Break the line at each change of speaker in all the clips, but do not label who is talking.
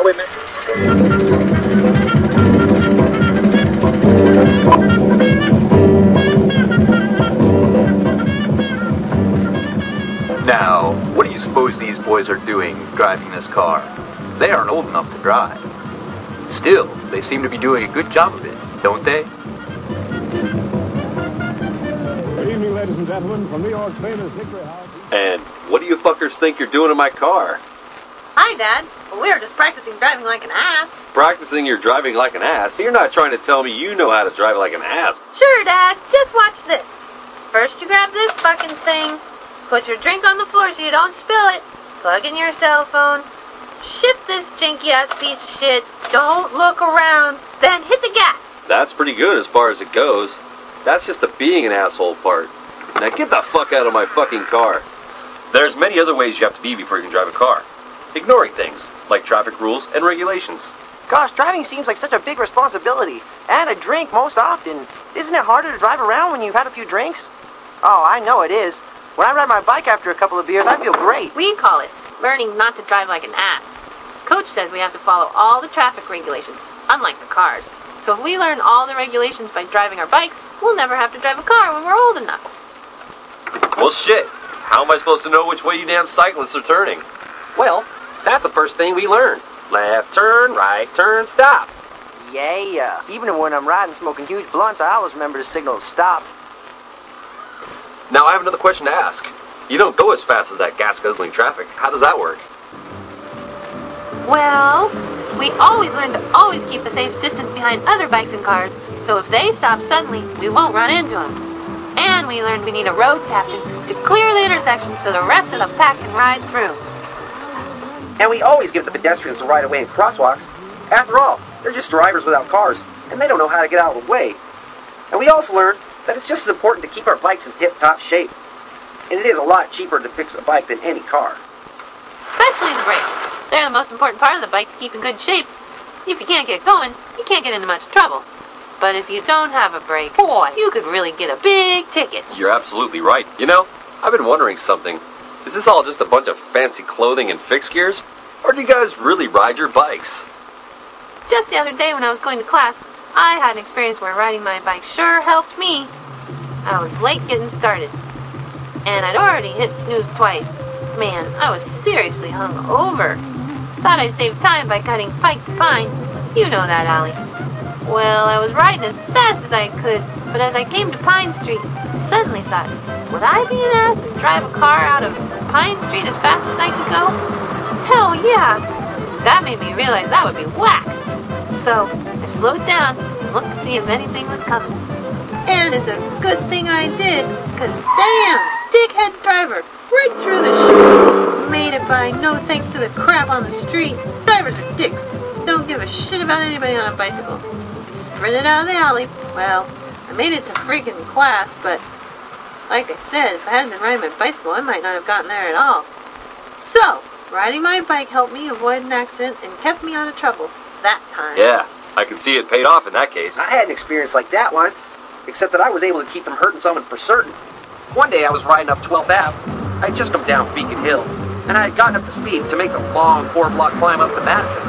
Now, what do you suppose these boys are doing driving this car? They aren't old enough to drive. Still, they seem to be doing a good job of it, don't they?
Good evening, ladies and gentlemen, from New York's famous Hickory House.
And what do you fuckers think you're doing in my car?
Hi, Dad. Well, we were just practicing driving like an ass.
Practicing your driving like an ass? You're not trying to tell me you know how to drive like an ass.
Sure, Dad. Just watch this. First you grab this fucking thing, put your drink on the floor so you don't spill it, plug in your cell phone, shift this janky-ass piece of shit, don't look around, then hit the gas.
That's pretty good as far as it goes. That's just the being an asshole part. Now get the fuck out of my fucking car. There's many other ways you have to be before you can drive a car. Ignoring things, like traffic rules and regulations.
Gosh, driving seems like such a big responsibility. And a drink most often. Isn't it harder to drive around when you've had a few drinks? Oh, I know it is. When I ride my bike after a couple of beers, I feel great.
We call it learning not to drive like an ass. Coach says we have to follow all the traffic regulations, unlike the cars. So if we learn all the regulations by driving our bikes, we'll never have to drive a car when we're old enough.
Well, shit. How am I supposed to know which way you damn cyclists are turning?
Well, that's the first thing we learn. Left turn, right turn, stop.
Yeah. Even when I'm riding smoking huge blunts, I always remember to signal to stop.
Now I have another question to ask. You don't go as fast as that gas-guzzling traffic. How does that work?
Well, we always learn to always keep a safe distance behind other bikes and cars, so if they stop suddenly, we won't run into them. And we learned we need a road captain to clear the intersection so the rest of the pack can ride through.
And we always give the pedestrians the right of way in crosswalks. After all, they're just drivers without cars, and they don't know how to get out of the way. And we also learned that it's just as important to keep our bikes in tip-top shape. And it is a lot cheaper to fix a bike than any car.
Especially the brakes. They're the most important part of the bike to keep in good shape. If you can't get going, you can't get into much trouble. But if you don't have a brake, boy, you could really get a big ticket.
You're absolutely right. You know, I've been wondering something. Is this all just a bunch of fancy clothing and fixed gears? Or do you guys really ride your bikes?
Just the other day when I was going to class, I had an experience where riding my bike sure helped me. I was late getting started, and I'd already hit snooze twice. Man, I was seriously hung over. Thought I'd save time by cutting Pike to Pine. You know that alley. Well, I was riding as fast as I could, but as I came to Pine Street, I suddenly thought, would I be an ass and drive a car out of Pine Street as fast as I could go? Hell yeah! That made me realize that would be whack. So, I slowed down and looked to see if anything was coming. And it's a good thing I did, because damn, dickhead driver, right through the shit. Made it by no thanks to the crap on the street. Drivers are dicks. Don't give a shit about anybody on a bicycle. Sprinted out of the alley. Well, I made it to freaking class, but like I said, if I hadn't been riding my bicycle, I might not have gotten there at all. So, riding my bike helped me avoid an accident and kept me out of trouble that time.
Yeah, I can see it paid off in that case.
I had an experience like that once, except that I was able to keep from hurting someone for certain. One day I was riding up 12th Ave. I had just come down Beacon Hill, and I had gotten up to speed to make the long 4-block climb up to Madison.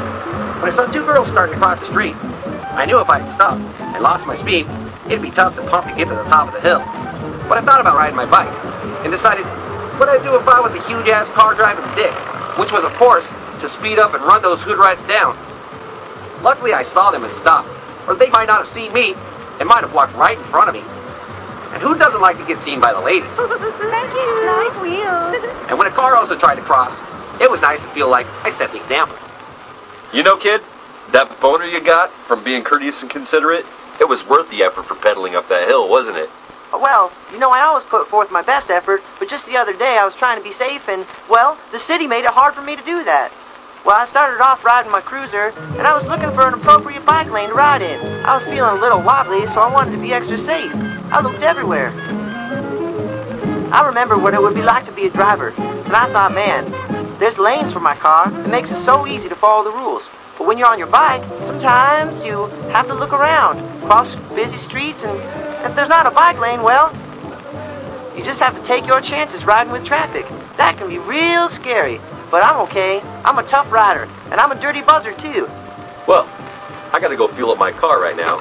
When I saw two girls starting to cross the street, I knew if I had stopped and lost my speed, it'd be tough to pump to get to the top of the hill. But I thought about riding my bike, and decided, what I'd do if I was a huge-ass car driving dick, which was, of course, to speed up and run those hood rats down. Luckily, I saw them and stopped, or they might not have seen me, and might have walked right in front of me. And who doesn't like to get seen by the ladies?
Thank you. Nice wheels.
And when a car also tried to cross, it was nice to feel like I set the example.
You know, kid, that boner you got from being courteous and considerate, it was worth the effort for pedaling up that hill, wasn't it?
Well, you know, I always put forth my best effort, but just the other day I was trying to be safe and, well, the city made it hard for me to do that. Well, I started off riding my cruiser, and I was looking for an appropriate bike lane to ride in. I was feeling a little wobbly, so I wanted to be extra safe. I looked everywhere. I remember what it would be like to be a driver, and I thought, man, there's lanes for my car. It makes it so easy to follow the rules. But when you're on your bike, sometimes you have to look around, cross busy streets, and if there's not a bike lane, well, you just have to take your chances riding with traffic. That can be real scary. but I'm okay. I'm a tough rider, and I'm a dirty buzzard, too.
Well, I gotta go fuel up my car right now.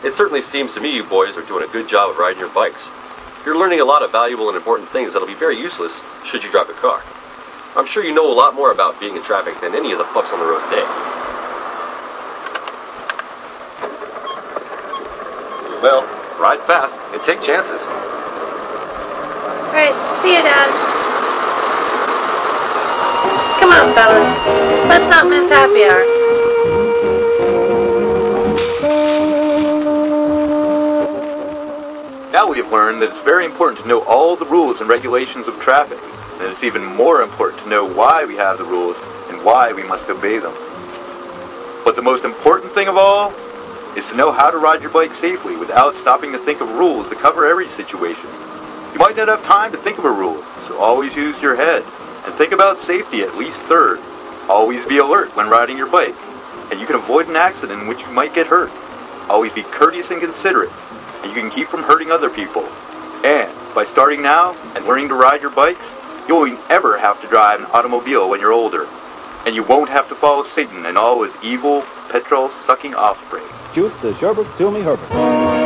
It certainly seems to me you boys are doing a good job of riding your bikes. You're learning a lot of valuable and important things that'll be very useless should you drive a car. I'm sure you know a lot more about being in traffic than any of the fucks on the road today. Well, ride fast and take chances.
Alright, see ya, Dad. Come on, fellas. Let's not miss happy hour.
Now we have learned that it's very important to know all the rules and regulations of traffic, and it's even more important to know why we have the rules and why we must obey them. But the most important thing of all is to know how to ride your bike safely without stopping to think of rules that cover every situation. You might not have time to think of a rule, so always use your head and think about safety at least third. Always be alert when riding your bike, and you can avoid an accident in which you might get hurt. Always be courteous and considerate, and you can keep from hurting other people. And by starting now and learning to ride your bikes, you won't ever have to drive an automobile when you're older. And you won't have to follow Satan and all his evil, petrol-sucking offspring.
Shoot the Sherbert to me, Herbert.